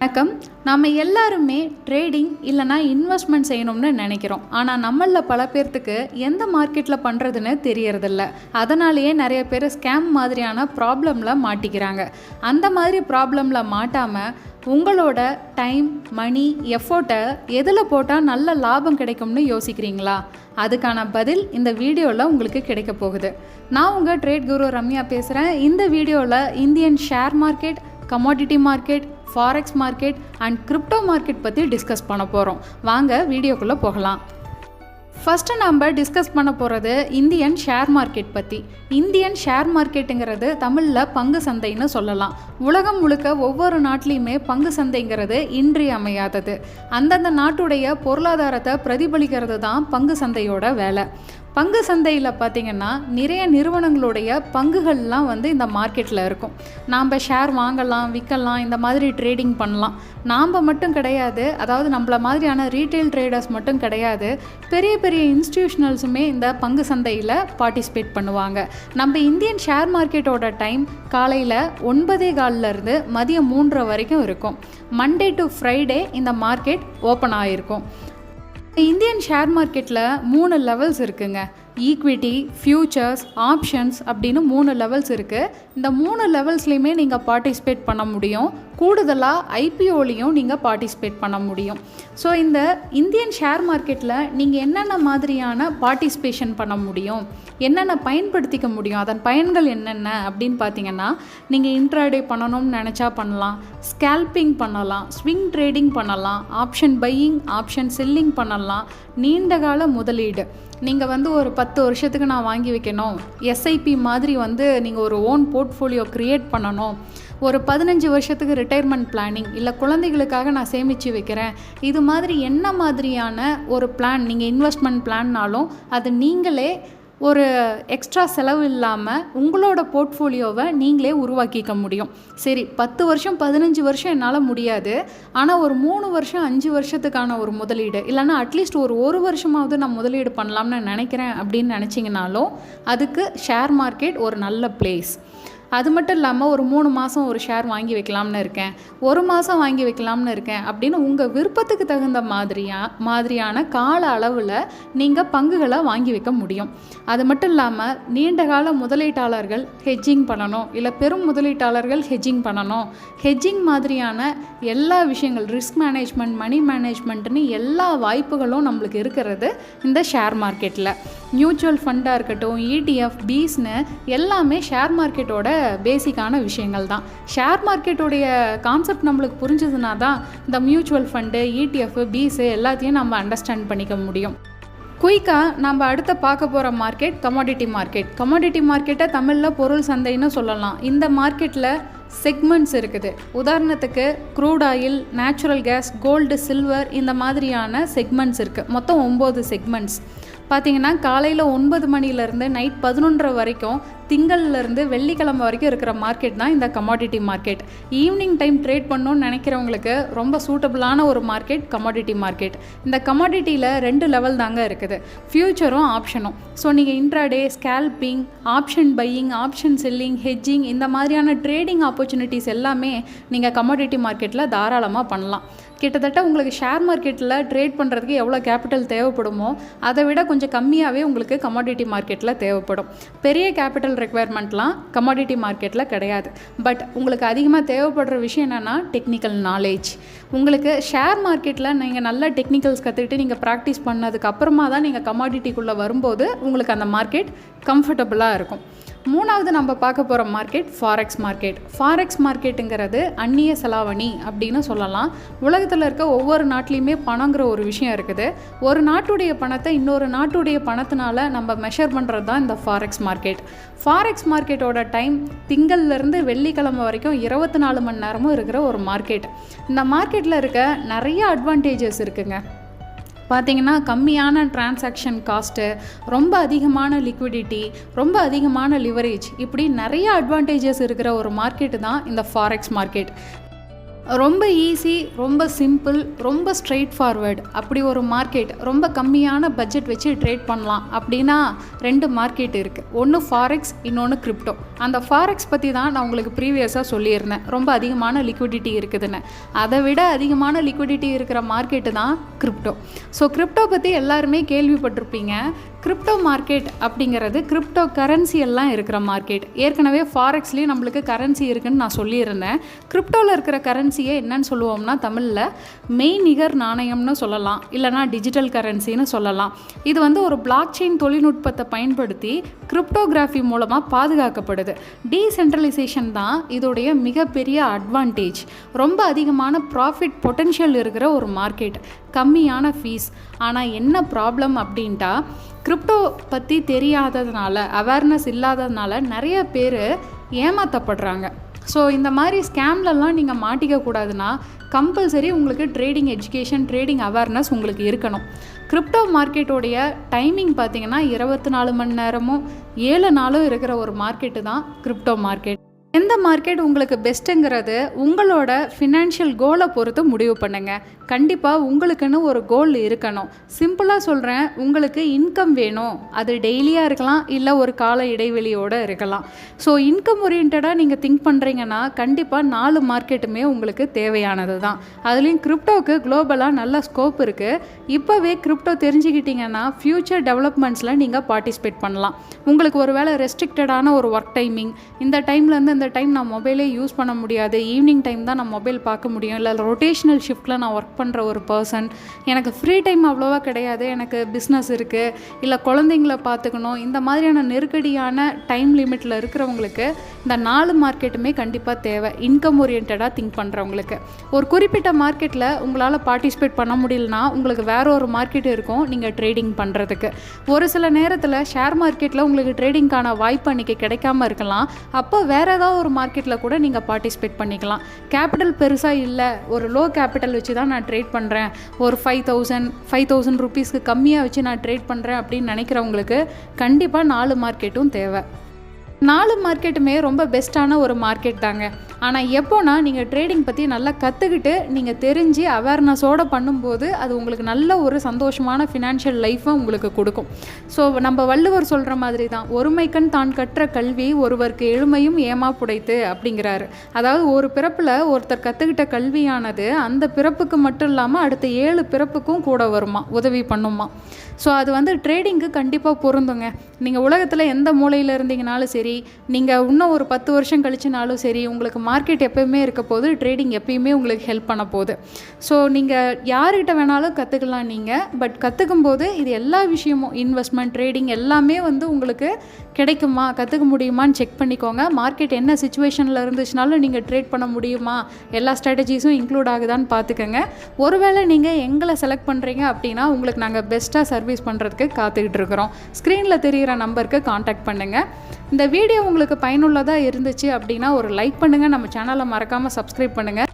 வணக்கம். நம்ம எல்லாருமே ட்ரேடிங் இல்லைனா இன்வெஸ்ட்மெண்ட் செய்யணும்னு நினைக்கிறோம். ஆனால் நம்மளில் பல பேர்த்துக்கு எந்த மார்க்கெட்டில் பண்ணுறதுன்னு தெரியறதில்ல. அதனாலேயே நிறைய பேர் ஸ்கேம் மாதிரியான ப்ராப்ளமில் மாட்டிக்கிறாங்க. அந்த மாதிரி ப்ராப்ளமில் மாட்டாமல் உங்களோட டைம், மணி, எஃபோர்ட்டை எதில் போட்டால் நல்ல லாபம் கிடைக்கும்னு யோசிக்கிறீங்களா? அதுக்கான பதில் இந்த வீடியோவில் உங்களுக்கு கிடைக்க போகுது. நான் உங்கள் ட்ரேட் குரு ரம்யா பேசுகிறேன். இந்த வீடியோவில் Indian share market, commodity market, forex market and crypto market பற்றி டிஸ்கஸ் பண்ண போகிறோம். வாங்க வீடியோக்குள்ளே போகலாம். ஃபஸ்ட்டு நம்ம டிஸ்கஸ் பண்ண போகிறது இந்தியன் ஷேர் மார்க்கெட் பற்றி. இந்தியன் ஷேர் மார்க்கெட்டுங்கிறது தமிழில் பங்கு சந்தைன்னு சொல்லலாம். உலகம் முழுக்க ஒவ்வொரு நாட்டிலையுமே பங்கு சந்தைங்கிறது இன்றியமையாதது. அந்தந்த நாட்டுடைய பொருளாதாரத்தை பிரதிபலிக்கிறது தான் பங்கு சந்தையோட வேலை. பங்கு சந்தையில் பார்த்திங்கன்னா நிறைய நிறுவனங்களுடைய பங்குகள்லாம் இந்த மார்க்கெட்டில் இருக்கும். நாம் ஷேர் வாங்கலாம், விற்கலாம், இந்த மாதிரி ட்ரேடிங் பண்ணலாம். நாம் மட்டும் கிடையாது, அதாவது நம்மள மாதிரியான ரீட்டைல் ட்ரேடர்ஸ் மட்டும் கிடையாது, பெரிய பெரிய இன்ஸ்டிடியூஷனல்ஸுமே இந்த பங்கு சந்தையில் பார்ட்டிசிபேட் பண்ணுவாங்க. நம்ம இந்தியன் ஷேர் மார்க்கெட்டோட டைம் காலையில் 9:15 மதியம் 3 வரைக்கும் இருக்கும். மண்டே டு ஃப்ரைடே இந்த மார்க்கெட் ஓப்பன் ஆகிருக்கும். இந்தியன் ஷேர் மார்க்கெட்டில் 3 லெவல்ஸ் இருக்குங்க. ஈக்விட்டி, ஃபியூச்சர்ஸ், ஆப்ஷன்ஸ் அப்படின்னு 3 லெவல்ஸ் இருக்குது. இந்த 3 லெவல்ஸ்லையுமே நீங்கள் பார்ட்டிசிபேட் பண்ண முடியும். கூடுதலாக ஐபிஓலையும் நீங்கள் பார்ட்டிசிபேட் பண்ண முடியும். ஸோ இந்த இந்தியன் ஷேர் மார்க்கெட்டில் நீங்கள் என்னென்ன மாதிரியான பார்ட்டிசிபேஷன் பண்ண முடியும், என்னென்ன பயன்படுத்திக்க முடியும், அதன் பயன்கள் என்னென்ன அப்படின்னு பார்த்தீங்கன்னா, நீங்கள் இன்ட்ராடே பண்ணணும்னு நினச்சா பண்ணலாம், ஸ்கேல்பிங் பண்ணலாம், ஸ்விங் ட்ரேடிங் பண்ணலாம், ஆப்ஷன் பையிங், ஆப்ஷன் செல்லிங் பண்ணலாம், நீண்டகால முதலீடு. நீங்கள் ஒரு 10 வருஷத்துக்கு நான் வாங்கி வைக்கணும், எஸ்ஐபி மாதிரி நீங்கள் ஒரு ஓன் போர்ட்ஃபோலியோ க்ரியேட் பண்ணணும், ஒரு 15 வருஷத்துக்கு ரிட்டையர்மெண்ட் பிளானிங், இல்லை குழந்தைகளுக்காக நான் சேமித்து வைக்கிறேன், இது மாதிரி என்ன மாதிரியான ஒரு பிளான் நீங்கள் இன்வெஸ்ட்மெண்ட் பிளான்னாலும் அது நீங்களே ஒரு எக்ஸ்ட்ரா செலவு இல்லாமல் உங்களோட போர்ட்ஃபோலியோவை நீங்களே உருவாக்கிக்க முடியும். சரி, 10 வருஷம் 15 வருஷம் என்னால் முடியாது, ஆனால் ஒரு 3 வருஷம் 5 வருஷத்துக்கான ஒரு முதலீடு, இல்லைனா அட்லீஸ்ட் ஒரு வருஷமாவது நான் முதலீடு பண்ணலாம்னு நினைக்கிறேன் அப்படின்னு நினச்சிங்கனாலும் அதுக்கு ஷேர் மார்க்கெட் ஒரு நல்ல பிளேஸ். அது மட்டும் இல்லாமல் ஒரு 3 மாதம் ஒரு ஷேர் வாங்கி வைக்கலாம்னு இருக்கேன், 1 மாதம் வாங்கி வைக்கலாம்னு இருக்கேன் அப்படின்னு உங்கள் விருப்பத்துக்கு தகுந்த மாதிரியான கால அளவில் நீங்கள் பங்குகளை வாங்கி வைக்க முடியும். அது மட்டும் இல்லாமல் நீண்டகால முதலீட்டாளர்கள் ஹெட்ஜிங் பண்ணணும், இல்லை பெரும் முதலீட்டாளர்கள் ஹெட்ஜிங் பண்ணணும், ஹெட்ஜிங் மாதிரியான எல்லா விஷயங்கள், ரிஸ்க் மேனேஜ்மெண்ட், மணி மேனேஜ்மெண்ட்னு எல்லா வாய்ப்புகளும் நம்மளுக்கு இருக்கிறது இந்த ஷேர் மார்க்கெட்டில். மியூச்சுவல் ஃபண்டாக இருக்கட்டும், இடிஎஃப், பீஸ்னு எல்லாமே ஷேர் மார்க்கெட்டோட பேசிக்கான விஷயங்கள் தான். ஷேர் மார்க்கெட்டோடைய கான்செப்ட் நம்மளுக்கு புரிஞ்சதுனா தான் இந்த மியூச்சுவல் ஃபண்டு, இடிஎஃப், பீஸு எல்லாத்தையும் நம்ம அண்டர்ஸ்டாண்ட் பண்ணிக்க முடியும். குயிக்காக நம்ம அடுத்த பார்க்க போகிற மார்க்கெட் கமாடிட்டி மார்க்கெட். கமாடிட்டி மார்க்கெட்டை தமிழில் பொருள் சந்தைன்னு சொல்லலாம். இந்த மார்க்கெட்டில் செக்மெண்ட்ஸ் இருக்குது. உதாரணத்துக்கு crude oil, natural gas, gold, silver, இந்த மாதிரியான செக்மெண்ட்ஸ் இருக்குது. மொத்தம் 9 செக்மெண்ட்ஸ். பார்த்திங்கன்னா காலையில் 9 மணிலேருந்து நைட் 11 வரைக்கும், திங்கள்லேருந்து வெள்ளிக்கிழமை வரைக்கும் இருக்கிற மார்க்கெட் தான் இந்த commodity market. Evening time trade பண்ணணும்னு நினைக்கிறவங்களுக்கு ரொம்ப சூட்டபிளான ஒரு மார்க்கெட் கமாடிட்டி மார்க்கெட். இந்த கமாடிட்டியில் 2 லெவல் தாங்க இருக்குது, ஃபியூச்சரும் ஆப்ஷனும். ஸோ நீங்கள் intraday, scalping, option buying, option selling, hedging, இந்த மாதிரியான ட்ரேடிங் ஆப்பர்ச்சுனிட்டிஸ் எல்லாமே நீங்கள் கமாடிட்டி மார்க்கெட்டில் தாராளமாக பண்ணலாம். கிட்டத்தட்ட உங்களுக்கு ஷேர் மார்க்கெட்டில் ட்ரேட் பண்ணுறதுக்கு எவ்வளோ கேபிட்டல் தேவைப்படுமோ அதை விட கொஞ்சம் கம்மியாகவே உங்களுக்கு கமாடிட்டி மார்க்கெட்டில் தேவைப்படும். பெரிய கேபிட்டல் ரெக்குவயர்மெண்ட்லாம் கமாடிட்டி மார்க்கெட்டில் கிடையாது. பட் உங்களுக்கு அதிகமாக தேவைப்படுற விஷயம் என்னென்னா டெக்னிக்கல் நாலேஜ். உங்களுக்கு ஷேர் மார்க்கெட்டில் நீங்கள் நல்ல டெக்னிக்கல்ஸ் கற்றுக்கிட்டு நீங்கள் ப்ராக்டிஸ் பண்ணதுக்கு அப்புறமா தான் நீங்கள் கமாடிட்டிக்குள்ளே வரும்போது உங்களுக்கு அந்த மார்க்கெட் கம்ஃபர்டபுளாக இருக்கும். 3வது நம்ம பார்க்க போகிற மார்க்கெட் ஃபாரெக்ஸ் மார்க்கெட். ஃபாரெக்ஸ் மார்க்கெட்டுங்கிறது அந்நிய செலாவணி அப்படின்னு சொல்லலாம். உலகத்தில் இருக்க ஒவ்வொரு நாட்டிலையுமே பணங்கிற ஒரு விஷயம் இருக்குது. ஒரு நாட்டுடைய பணத்தை இன்னொரு நாட்டுடைய பணத்தினால நம்ம மெஷர் பண்ணுறது தான் இந்த ஃபாரெக்ஸ் மார்க்கெட். ஃபாரெக்ஸ் மார்க்கெட்டோட டைம் திங்கள்லேருந்து வெள்ளிக்கிழமை வரைக்கும் 24 மணி நேரமும் இருக்கிற ஒரு மார்க்கெட். இந்த மார்க்கெட்டில் இருக்க நிறைய அட்வான்டேஜஸ் இருக்குங்க. பார்த்திங்கன்னா கம்மியான டிரான்சாக்ஷன் காஸ்ட்டு, ரொம்ப அதிகமான லிக்விடிட்டி, ரொம்ப அதிகமான லிவரேஜ், இப்படி நிறைய அட்வான்டேஜஸ் இருக்கிற ஒரு மார்க்கெட்டு தான் இந்த ஃபாரெக்ஸ் மார்க்கெட். ரொம்ப ஈஸி, ரொம்ப சிம்பிள், ரொம்ப ஸ்ட்ரெயிட் ஃபார்வர்டு அப்படி ஒரு மார்க்கெட், ரொம்ப கம்மியான பட்ஜெட் வச்சு ட்ரேட் பண்ணலாம் அப்படின்னா 2 மார்க்கெட் இருக்குது. ஒன்று ஃபாரெக்ஸ், இன்னொன்று கிரிப்டோ. அந்த ஃபாரெக்ஸ் பற்றி தான் நான் உங்களுக்கு ப்ரீவியஸாக சொல்லியிருந்தேன், ரொம்ப அதிகமான லிக்விடிட்டி இருக்குதுன்னு. அதை விட அதிகமான லிக்விடிட்டி இருக்கிற மார்க்கெட்டு தான் கிரிப்டோ. ஸோ கிரிப்டோ பற்றி எல்லாருமே கேள்விப்பட்டிருப்பீங்க. கிரிப்டோ மார்க்கெட் அப்படிங்கிறது கிரிப்டோ கரன்சி எல்லாம் இருக்கிற மார்க்கெட். ஏற்கனவே ஃபாரெக்ஸ்லேயும் நம்மளுக்கு கரன்சி இருக்குதுன்னு நான் சொல்லியிருந்தேன். கிரிப்டோவில் இருக்கிற கரன்சியை என்னன்னு சொல்லுவோம்னா தமிழில் மெய்நிகர் நாணயம்னு சொல்லலாம், இல்லைனா டிஜிட்டல் கரன்சின்னு சொல்லலாம். இது வந்து ஒரு பிளாக் செயின் தொழில்நுட்பத்தை பயன்படுத்தி கிரிப்டோகிராஃபி மூலமாக பாதுகாக்கப்படுது. டீசென்ட்ரலைசேஷன் தான் இதோடைய மிகப்பெரிய அட்வான்டேஜ். ரொம்ப அதிகமான ப்ராஃபிட் பொட்டென்ஷியல் இருக்கிற ஒரு மார்க்கெட், கம்மியான ஃபீஸ். ஆனால் என்ன ப்ராப்ளம் அப்படின்ட்டா, கிரிப்டோ பற்றி தெரியாததுனால, அவேர்னஸ் இல்லாததுனால நிறைய பேர் ஏமாற்றப்படுறாங்க. ஸோ இந்த மாதிரி ஸ்கேம்லலாம் நீங்கள் மாட்டிக்கக்கூடாதுன்னா கம்பல்சரி உங்களுக்கு ட்ரேடிங் எஜுகேஷன், ட்ரேடிங் அவேர்னஸ் உங்களுக்கு இருக்கணும். கிரிப்டோ மார்க்கெட்டோடைய டைமிங் பார்த்திங்கன்னா 24 மணி நேரமும் 7 நாளும் இருக்கிற ஒரு மார்க்கெட்டு தான் கிரிப்டோ மார்க்கெட். எந்த மார்க்கெட் உங்களுக்கு பெஸ்ட்டுங்கிறது உங்களோட ஃபினான்ஷியல் கோலை பொறுத்து முடிவு பண்ணுங்கள். கண்டிப்பாக உங்களுக்குன்னு ஒரு கோல் இருக்கணும். சிம்பிளாக சொல்கிறேன், உங்களுக்கு இன்கம் வேணும். அது டெய்லியாக இருக்கலாம், இல்லை ஒரு கால இடைவெளியோடு இருக்கலாம். ஸோ இன்கம் ஓரியன்டாக நீங்கள் திங்க் பண்ணுறீங்கன்னா கண்டிப்பாக 4 மார்க்கெட்டுமே உங்களுக்கு தேவையானது தான். அதுலேயும் கிரிப்டோவுக்கு குளோபலாக நல்ல ஸ்கோப் இருக்குது. இப்போவே கிரிப்டோ தெரிஞ்சுக்கிட்டிங்கன்னா ஃப்யூச்சர் டெவலப்மெண்ட்ஸில் நீங்கள் பார்ட்டிசிபேட் பண்ணலாம். உங்களுக்கு ஒரு வேளை ரெஸ்ட்ரிக்டடான ஒரு ஒர்க் டைமிங், இந்த டைம்லேருந்து இந்த டைம் நான் மொபைலே யூஸ் பண்ண முடியாது, ஈவினிங் டைம் தான் நான் மொபைல் பார்க்க முடியும், இல்லை ரொட்டேஷ்னல் ஷிஃப்ட்டில் நான் ஒர்க் பண்ணுற ஒரு பர்சன், எனக்கு ஃப்ரீ டைம் அவ்வளோவா கிடையாது, எனக்கு பிஸ்னஸ் இருக்குது, இல்லை குழந்தைங்கள பார்த்துக்கணும், இந்த மாதிரியான நெருக்கடியான டைம் லிமிட்டில் இருக்கிறவங்களுக்கு இந்த 4 மார்க்கெட்டுமே கண்டிப்பாக தேவை. இன்கம் ஓரியன்டாக திங்க் பண்ணுறவங்களுக்கு ஒரு குறிப்பிட்ட மார்க்கெட்டில் உங்களால் பார்ட்டிசிபேட் பண்ண முடியலனா உங்களுக்கு வேற ஒரு மார்க்கெட் இருக்கும் நீங்கள் ட்ரேடிங் பண்ணுறதுக்கு. ஒரு சில நேரத்தில் ஷேர் மார்க்கெட்டில் உங்களுக்கு ட்ரேடிங்கான வாய்ப்பு அன்றைக்கி கிடைக்காம இருக்கலாம். அப்போ வேறு ஏதாவது ஒரு மார்க்கெட்டில் கூட நீங்கள் பார்ட்டிசிபேட் பண்ணிக்கலாம். கேபிட்டல் பெருசாக இல்லை, ஒரு லோ கேபிட்டல் வச்சு தான் நான் ட்ரேட் பண்ணுறேன், ஒரு 5,000 ருபீஸ்க்கு கம்மியாக வச்சு நான் ட்ரேட் பண்ணுறேன் அப்படின்னு நினைக்கிறவங்களுக்கு கண்டிப்பாக 4 மார்க்கெட்டும் தேவை. 4 மார்க்கெட்டுமே ரொம்ப பெஸ்ட்டான ஒரு மார்க்கெட் தாங்க. ஆனால் எப்போனா நீங்கள் ட்ரேடிங் பற்றி நல்லா கற்றுக்கிட்டு நீங்கள் தெரிஞ்சு அவேர்னஸோடு பண்ணும்போது அது உங்களுக்கு நல்ல ஒரு சந்தோஷமான ஃபினான்ஷியல் லைஃப்பை உங்களுக்கு கொடுக்கும். ஸோ நம்ம வள்ளுவர் சொல்கிற மாதிரி தான், ஒருமைக்கண் தான் கற்ற கல்வி ஒருவருக்கு எழுமையும் ஏமா புடைத்து அப்படிங்கிறாரு. அதாவது ஒரு பிறப்பில் ஒருத்தர் கற்றுக்கிட்ட கல்வியானது அந்த பிறப்புக்கு மட்டும் இல்லாமல் அடுத்த 7 பிறப்புக்கும் கூட வருமா, உதவி பண்ணுமா. ஸோ அது வந்து ட்ரேடிங்க்கு கண்டிப்பாக பொருந்துங்க. நீங்கள் உலகத்தில் எந்த மூலையில் இருந்தீங்கனாலும் சரி, நீங்கள் இன்னும் ஒரு 10 வருஷம் கழிச்சுனாலும் சரி, உங்களுக்கு மார்க்கெட் எப்போயுமே இருக்க போது, ட்ரேடிங் எப்பயுமே உங்களுக்கு ஹெல்ப் பண்ண போகுது. ஸோ நீங்கள் யார்கிட்ட வேணாலும் கற்றுக்கலாம் நீங்கள். பட் கற்றுக்கும் போது இது எல்லா விஷயமும் இன்வெஸ்ட்மெண்ட், ட்ரேடிங் எல்லாமே வந்து உங்களுக்கு கிடைக்குமா, கற்றுக்க முடியுமான்னு செக் பண்ணிக்கோங்க. மார்க்கெட் என்ன சுச்சுவேஷனில் இருந்துச்சுனாலும் நீங்கள் ட்ரேட் பண்ண முடியுமா, எல்லா ஸ்ட்ராட்டஜிஸும் இன்க்ளூட் ஆகுதான்னு பார்த்துக்கோங்க. ஒருவேளை நீங்கள் எங்களை செலக்ட் பண்ணுறீங்க அப்படின்னா உங்களுக்கு நாங்கள் பெஸ்ட்டாக சர்வீஸ் பண்ணுறதுக்கு காத்துக்கிட்டு இருக்கிறோம். ஸ்க்ரீனில் தெரிகிற நம்பருக்கு காண்டாக்ட் பண்ணுங்கள். இந்த வீடியோ உங்களுக்கு பயனுள்ளதாக இருந்துச்சு அப்படின்னா ஒரு லைக் பண்ணுங்கள், நம்ம சேனலை மறக்காமல் சப்ஸ்கிரைப் பண்ணுங்கள்.